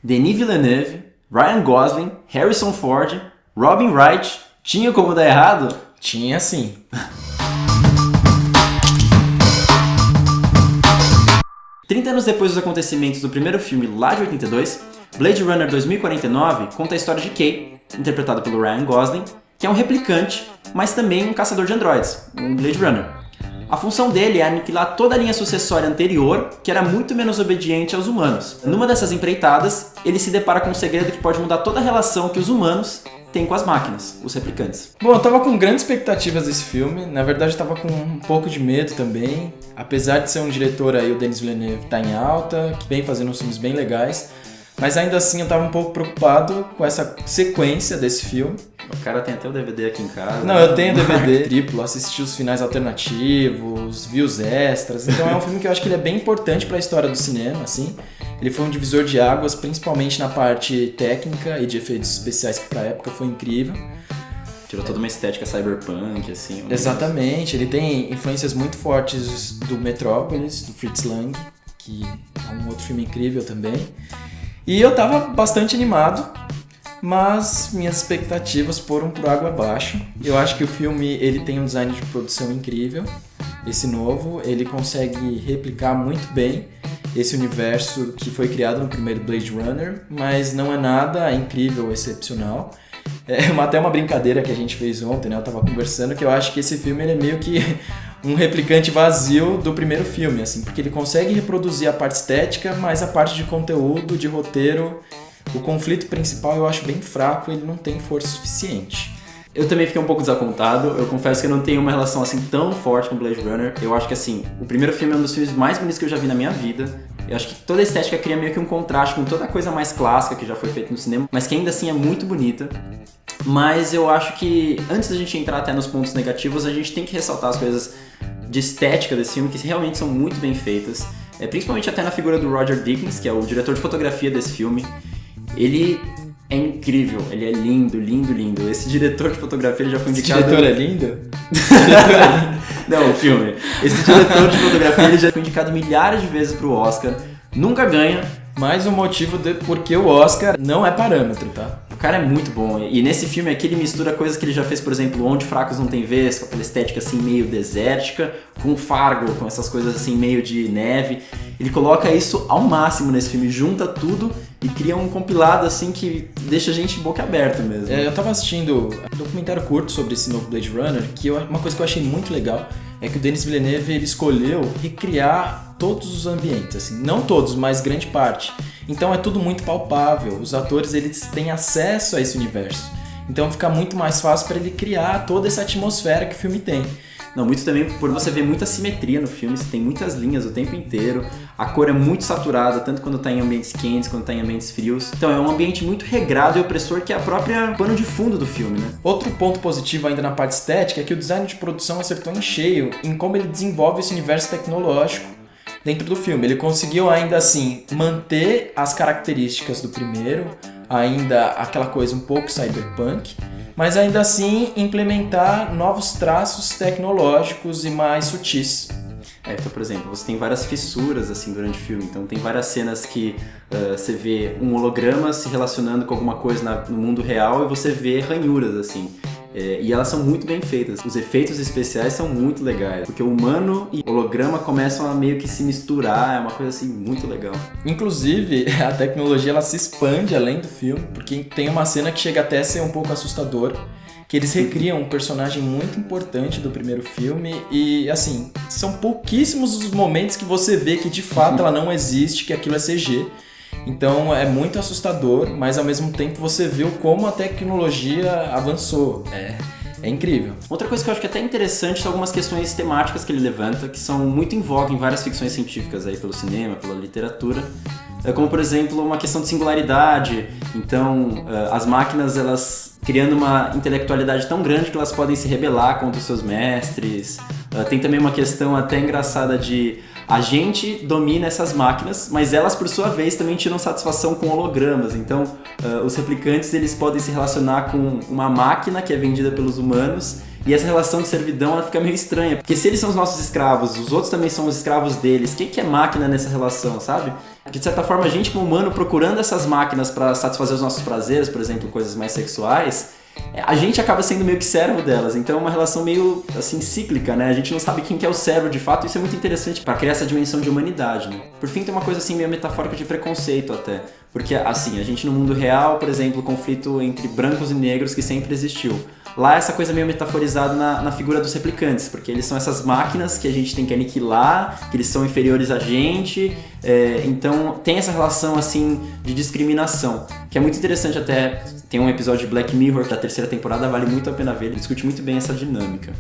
Denis Villeneuve, Ryan Gosling, Harrison Ford, Robin Wright. Tinha como dar errado? Tinha sim. Trinta anos depois dos acontecimentos do primeiro filme lá de 82, Blade Runner 2049 conta a história de Kay, interpretado pelo Ryan Gosling, que é um replicante, mas também um caçador de androides, um Blade Runner. A função dele é aniquilar toda a linha sucessória anterior, que era muito menos obediente aos humanos. Numa dessas empreitadas, ele se depara com um segredo que pode mudar toda a relação que os humanos têm com as máquinas, os replicantes. Bom, eu tava com grandes expectativas desse filme, na verdade eu tava com um pouco de medo também, apesar de ser um diretor aí, o Denis Villeneuve tá em alta, que vem fazendo uns filmes bem legais, mas ainda assim eu tava um pouco preocupado com essa sequência desse filme. O cara tem até o DVD aqui em casa. Não, eu tenho DVD triplo, assisti os finais alternativos, vi os extras, então é um filme que eu acho que ele é bem importante pra história do cinema, assim. Ele foi um divisor de águas, principalmente na parte técnica e de efeitos especiais, que pra época foi incrível. Tirou toda uma estética cyberpunk, assim. Exatamente, ele tem influências muito fortes do Metrópolis, do Fritz Lang, que é um outro filme incrível também. E eu tava bastante animado, mas minhas expectativas foram por água abaixo. Eu acho que o filme ele tem um design de produção incrível, esse novo, ele consegue replicar muito bem esse universo que foi criado no primeiro Blade Runner, mas não é nada incrível, excepcional. É até uma brincadeira que a gente fez ontem, né? Eu tava conversando que eu acho que esse filme ele é meio que um replicante vazio do primeiro filme, assim, porque ele consegue reproduzir a parte estética, mas a parte de conteúdo, de roteiro, o conflito principal eu acho bem fraco, ele não tem força suficiente. Eu também fiquei um pouco desapontado, eu confesso que eu não tenho uma relação assim tão forte com Blade Runner. Eu acho que assim, o primeiro filme é um dos filmes mais bonitos que eu já vi na minha vida. Eu acho que toda a estética cria meio que um contraste com toda a coisa mais clássica que já foi feita no cinema, mas que ainda assim é muito bonita. Mas eu acho que antes da gente entrar até nos pontos negativos, a gente tem que ressaltar as coisas de estética desse filme que realmente são muito bem feitas. Principalmente até na figura do Roger Deakins, que é o diretor de fotografia desse filme. Ele é incrível, ele é lindo, lindo, lindo. Esse diretor de fotografia ele já foi indicado... Esse diretor é lindo? Não, o filme. Esse diretor de fotografia ele já foi indicado milhares de vezes pro Oscar. Nunca ganha. Mais um motivo de porque o Oscar não é parâmetro, tá? O cara é muito bom. E nesse filme aqui ele mistura coisas que ele já fez, por exemplo, Onde Fracos Não Tem Vez, com aquela estética assim meio desértica, com Fargo, com essas coisas assim meio de neve. Ele coloca isso ao máximo nesse filme, junta tudo e cria um compilado assim que deixa a gente boca aberta mesmo. Eu tava assistindo um documentário curto sobre esse novo Blade Runner, que uma coisa que eu achei muito legal é que o Denis Villeneuve ele escolheu recriar todos os ambientes, assim, não todos, mas grande parte. Então é tudo muito palpável, os atores eles têm acesso a esse universo. Então fica muito mais fácil para ele criar toda essa atmosfera que o filme tem. Não, muito também por você ver muita simetria no filme, você tem muitas linhas o tempo inteiro, a cor é muito saturada, tanto quando tá em ambientes quentes quanto tá em ambientes frios. Então é um ambiente muito regrado e opressor que é a própria pano de fundo do filme, né? Outro ponto positivo ainda na parte estética é que o design de produção acertou em cheio em como ele desenvolve esse universo tecnológico dentro do filme. Ele conseguiu ainda assim manter as características do primeiro, ainda aquela coisa um pouco cyberpunk, mas ainda assim implementar novos traços tecnológicos e mais sutis. Então, por exemplo, você tem várias fissuras assim durante o filme, então tem várias cenas que você vê um holograma se relacionando com alguma coisa no mundo real e você vê ranhuras assim. E elas são muito bem feitas. Os efeitos especiais são muito legais, porque o humano e o holograma começam a meio que se misturar, é uma coisa assim muito legal. Inclusive, a tecnologia ela se expande além do filme, porque tem uma cena que chega até a ser um pouco assustadora, que eles recriam um personagem muito importante do primeiro filme e, assim, são pouquíssimos os momentos que você vê que de fato ela não existe, que aquilo é CG. Então é muito assustador, mas ao mesmo tempo você viu como a tecnologia avançou. É incrível. Outra coisa que eu acho que é até interessante são algumas questões temáticas que ele levanta, que são muito em voga em várias ficções científicas aí pelo cinema, pela literatura. Como, por exemplo, uma questão de singularidade. Então, as máquinas, elas criando uma intelectualidade tão grande que elas podem se rebelar contra os seus mestres. Tem também uma questão até engraçada de a gente domina essas máquinas, mas elas, por sua vez, também tiram satisfação com hologramas. Então, os replicantes eles podem se relacionar com uma máquina que é vendida pelos humanos, e essa relação de servidão ela fica meio estranha, porque se eles são os nossos escravos, os outros também são os escravos deles, quem que é máquina nessa relação, sabe? Porque de certa forma a gente como humano procurando essas máquinas para satisfazer os nossos prazeres, por exemplo, coisas mais sexuais, a gente acaba sendo meio que servo delas, então é uma relação meio assim cíclica, né? A gente não sabe quem que é o servo de fato, e isso é muito interessante para criar essa dimensão de humanidade, né? Por fim, tem uma coisa assim meio metafórica de preconceito até, porque assim, a gente no mundo real, por exemplo, o conflito entre brancos e negros que sempre existiu. Lá essa coisa meio metaforizada na figura dos replicantes, porque eles são essas máquinas que a gente tem que aniquilar, que eles são inferiores a gente, então tem essa relação assim de discriminação, que é muito interessante até. Tem um episódio de Black Mirror da 3ª temporada, vale muito a pena ver, ele discute muito bem essa dinâmica.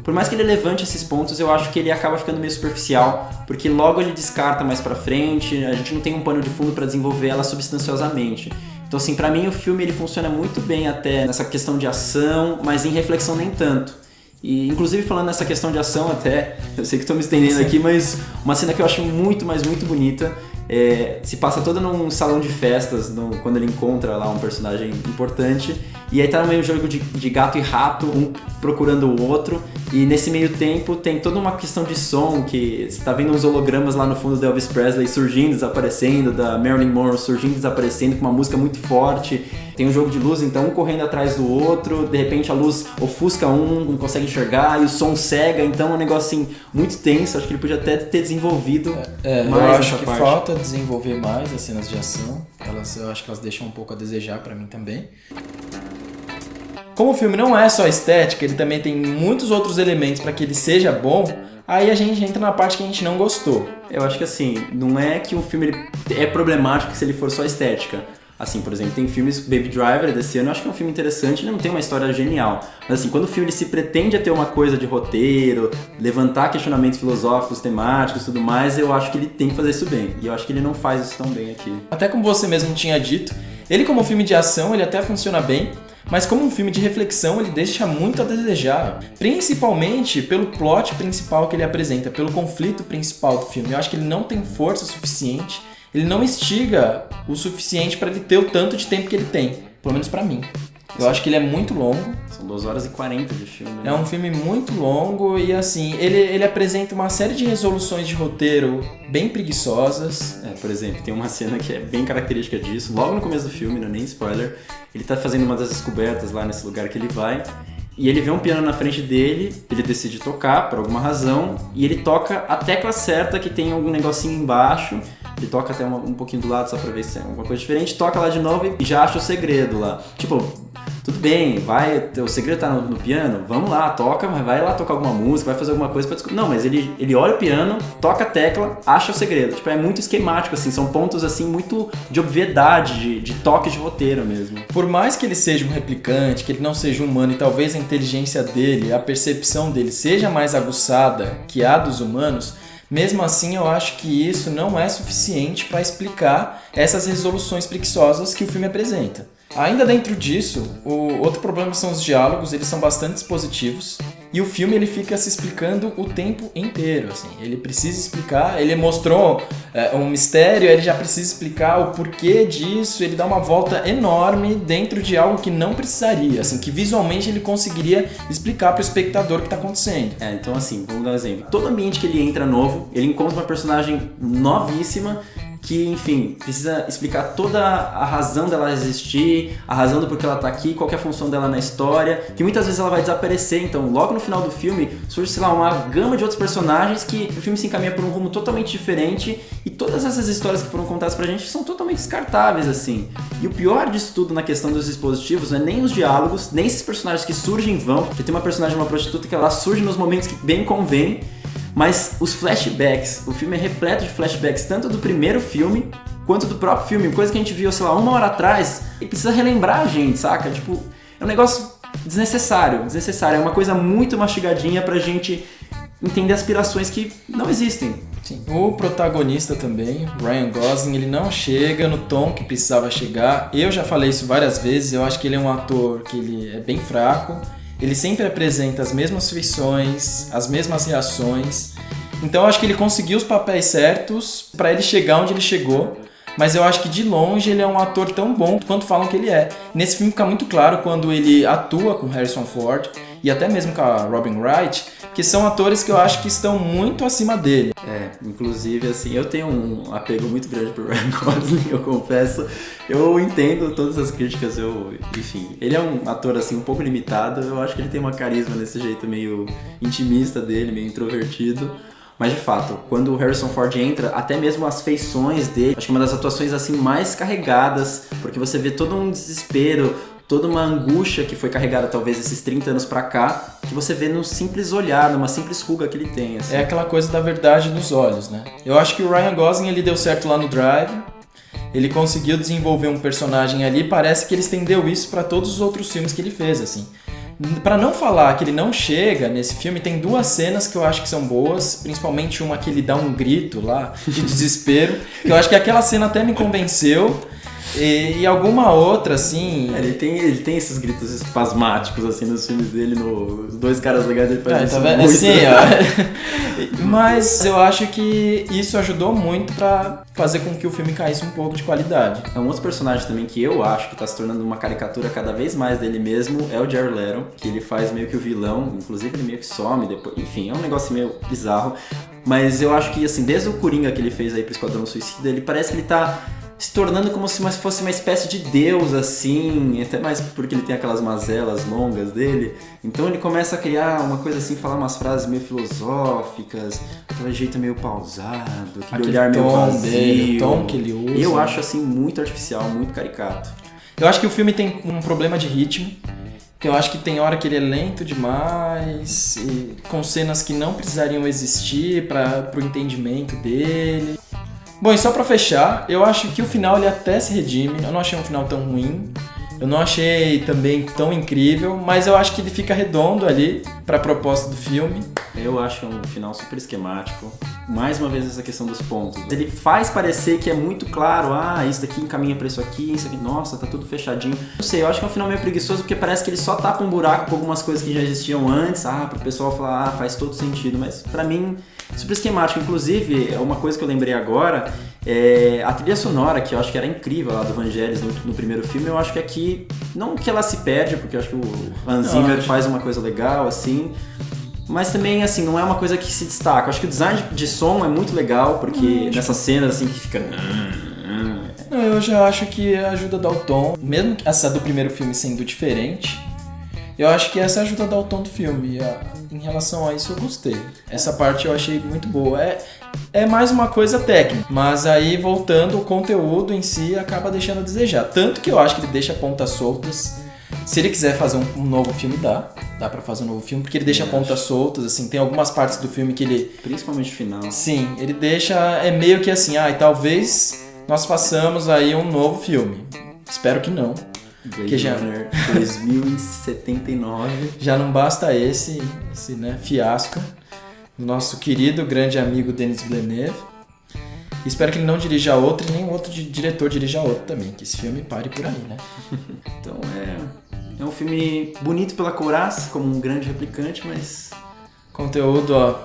Por mais que ele levante esses pontos, eu acho que ele acaba ficando meio superficial, porque logo ele descarta mais pra frente, a gente não tem um pano de fundo pra desenvolver ela substanciosamente. Então assim, pra mim o filme ele funciona muito bem até nessa questão de ação, mas em reflexão nem tanto. E inclusive falando nessa questão de ação até, eu sei que estou me estendendo aqui, mas uma cena que eu acho muito, mas muito bonita, se passa toda num salão de festas, quando ele encontra lá um personagem importante, e aí tá no meio jogo de gato e rato, um procurando o outro, e nesse meio tempo tem toda uma questão de som, que você tá vendo uns hologramas lá no fundo do Elvis Presley surgindo, desaparecendo, da Marilyn Monroe surgindo, desaparecendo, com uma música muito forte. Tem um jogo de luz, então um correndo atrás do outro, de repente a luz ofusca não consegue enxergar, e o som cega, então é um negócio assim, muito tenso. Acho que ele podia até ter desenvolvido mais eu acho que parte. falta desenvolver mais as cenas de ação, eu acho que elas deixam um pouco a desejar pra mim também. Como o filme não é só estética, ele também tem muitos outros elementos para que ele seja bom, aí a gente entra na parte que a gente não gostou. Eu acho que assim, não é que um filme é problemático se ele for só estética. Assim, por exemplo, tem filmes, Baby Driver desse ano, eu acho que é um filme interessante, ele não tem uma história genial. Mas assim, quando o filme ele se pretende a ter uma coisa de roteiro, levantar questionamentos filosóficos, temáticos e tudo mais, eu acho que ele tem que fazer isso bem. E eu acho que ele não faz isso tão bem aqui. Até como você mesmo tinha dito, ele como filme de ação, ele até funciona bem, mas como um filme de reflexão, ele deixa muito a desejar. Principalmente pelo plot principal que ele apresenta, pelo conflito principal do filme. Eu acho que ele não tem força suficiente, ele não instiga o suficiente para ele ter o tanto de tempo que ele tem. Pelo menos pra mim. Eu acho que ele é muito longo. São 2 horas e 40 de filme. Né? É um filme muito longo e assim, ele apresenta uma série de resoluções de roteiro bem preguiçosas. Por exemplo, tem uma cena que é bem característica disso. Logo no começo do filme, não é nem spoiler, ele tá fazendo uma das descobertas lá nesse lugar que ele vai. E ele vê um piano na frente dele, ele decide tocar por alguma razão, e ele toca a tecla certa que tem algum negocinho embaixo. Ele toca até um pouquinho do lado só pra ver se é alguma coisa diferente, toca lá de novo e já acha o segredo lá. Tipo, tudo bem, o segredo tá no piano, vamos lá, toca, mas vai lá tocar alguma música, vai fazer alguma coisa pra descobrir. Não, mas ele olha o piano, toca a tecla, acha o segredo. Tipo, é muito esquemático, assim, são pontos, assim, muito de obviedade, de toque de roteiro mesmo. Por mais que ele seja um replicante, que ele não seja humano e talvez a inteligência dele, a percepção dele seja mais aguçada que a dos humanos, mesmo assim, eu acho que isso não é suficiente para explicar essas resoluções preguiçosas que o filme apresenta. Ainda dentro disso, o outro problema são os diálogos, eles são bastante expositivos e o filme ele fica se explicando o tempo inteiro, assim. Ele precisa explicar, ele mostrou um mistério, ele já precisa explicar o porquê disso, ele dá uma volta enorme dentro de algo que não precisaria, assim, que visualmente ele conseguiria explicar para o espectador o que está acontecendo. Então assim, vamos dar um exemplo. Todo ambiente que ele entra novo, ele encontra uma personagem novíssima, que, enfim, precisa explicar toda a razão dela existir, a razão do porquê ela tá aqui, qual que é a função dela na história, que muitas vezes ela vai desaparecer, então logo no final do filme surge, sei lá, uma gama de outros personagens que o filme se encaminha por um rumo totalmente diferente e todas essas histórias que foram contadas pra gente são totalmente descartáveis, assim. E o pior disso tudo na questão dos dispositivos não é nem os diálogos, nem esses personagens que surgem em vão, porque tem uma personagem, uma prostituta, que ela surge nos momentos que bem convém, mas os flashbacks, o filme é repleto de flashbacks, tanto do primeiro filme, quanto do próprio filme, coisa que a gente viu, sei lá, 1 hora atrás, e precisa relembrar a gente, saca? Tipo, é um negócio desnecessário, é uma coisa muito mastigadinha pra gente entender aspirações que não existem. Sim. O protagonista também, Ryan Gosling, ele não chega no tom que precisava chegar. Eu já falei isso várias vezes, eu acho que ele é um ator que ele é bem fraco. Ele sempre apresenta as mesmas feições, as mesmas reações. Então eu acho que ele conseguiu os papéis certos para ele chegar onde ele chegou. mas eu acho que de longe ele é um ator tão bom quanto falam que ele é. Nesse filme fica muito claro quando ele atua com Harrison Ford e até mesmo com a Robin Wright, que são atores que eu acho que estão muito acima dele. Inclusive, assim, eu tenho um apego muito grande por Ryan Gosling, eu confesso. Eu entendo todas as críticas, enfim, ele é um ator, assim, um pouco limitado, eu acho que ele tem uma carisma nesse jeito meio intimista dele, meio introvertido. Mas, de fato, quando o Harrison Ford entra, até mesmo as feições dele, acho que é uma das atuações, assim, mais carregadas, porque você vê todo um desespero, toda uma angústia que foi carregada talvez esses 30 anos pra cá, que você vê num simples olhar, numa simples ruga que ele tem. Assim. É aquela coisa da verdade nos olhos, né? Eu acho que o Ryan Gosling ele deu certo lá no Drive, ele conseguiu desenvolver um personagem ali, parece que ele estendeu isso pra todos os outros filmes que ele fez, assim. Pra não falar que ele não chega nesse filme, tem 2 cenas que eu acho que são boas, principalmente uma que ele dá um grito lá de desespero, que eu acho que aquela cena até me convenceu. E alguma outra, assim... Ele tem esses gritos espasmáticos, assim, nos filmes dele, nos Dois Caras Legais, ele faz isso muito. Assim, ó. Mas eu acho que isso ajudou muito pra fazer com que o filme caísse um pouco de qualidade. É um outro personagem também que eu acho que tá se tornando uma caricatura cada vez mais dele mesmo, é o Jared Leto, que ele faz meio que o vilão, inclusive ele meio que some depois, enfim, é um negócio meio bizarro. Mas eu acho que, assim, desde o Coringa que ele fez aí pro Esquadrão Suicida, ele parece que ele tá se tornando como se fosse uma espécie de deus, assim, até mais porque ele tem aquelas mazelas longas dele. Então ele começa a criar uma coisa assim, falar umas frases meio filosóficas, aquele jeito meio pausado, aquele olhar meio vazio. Dele, o tom que ele usa. Eu acho assim muito artificial, muito caricato. Eu acho que o filme tem um problema de ritmo. Eu acho que tem hora que ele é lento demais, e com cenas que não precisariam existir para o entendimento dele. Bom, e só pra fechar, eu acho que o final ele até se redime, eu não achei um final tão ruim, eu não achei também tão incrível, mas eu acho que ele fica redondo ali pra proposta do filme. Eu acho um final super esquemático, mais uma vez essa questão dos pontos. Ele faz parecer que é muito claro, isso daqui encaminha pra isso aqui, nossa, tá tudo fechadinho. Não sei, eu acho que é um final meio preguiçoso porque parece que ele só tapa um buraco com algumas coisas que já existiam antes, pro pessoal falar, faz todo sentido, mas pra mim... super esquemático. Inclusive, uma coisa que eu lembrei agora é a trilha sonora, que eu acho que era incrível lá do Vangelis no primeiro filme. Eu acho que aqui, não que ela se perde, porque eu acho que o Hans Zimmer faz uma coisa legal, assim, mas também, assim, não é uma coisa que se destaca. Eu acho que o design de som é muito legal, porque nessas cenas, assim, que fica... Não, eu já acho que ajuda a dar o tom, mesmo essa do primeiro filme sendo diferente, eu acho que essa ajuda a dar o tom do filme. Em relação a isso eu gostei. Essa parte eu achei muito boa. É mais uma coisa técnica, mas aí voltando, o conteúdo em si acaba deixando a desejar. Tanto que eu acho que ele deixa pontas soltas. Se ele quiser fazer um novo filme, dá pra fazer um novo filme, porque ele deixa pontas soltas, assim, tem algumas partes do filme que ele... Principalmente o final. Sim, ele deixa, é meio que assim, talvez nós façamos aí um novo filme. Espero que não. Blade Runner 2079. Já não basta esse fiasco do nosso querido grande amigo Denis Villeneuve. Espero que ele não dirija outro e nem outro diretor dirija outro também, que esse filme pare por aí, né? Então é um filme bonito pela couraça, como um grande replicante, mas... conteúdo,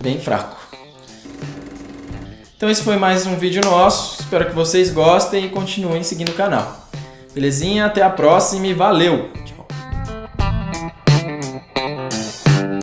bem fraco. Então esse foi mais um vídeo nosso, espero que vocês gostem e continuem seguindo o canal. Belezinha? Até a próxima e valeu!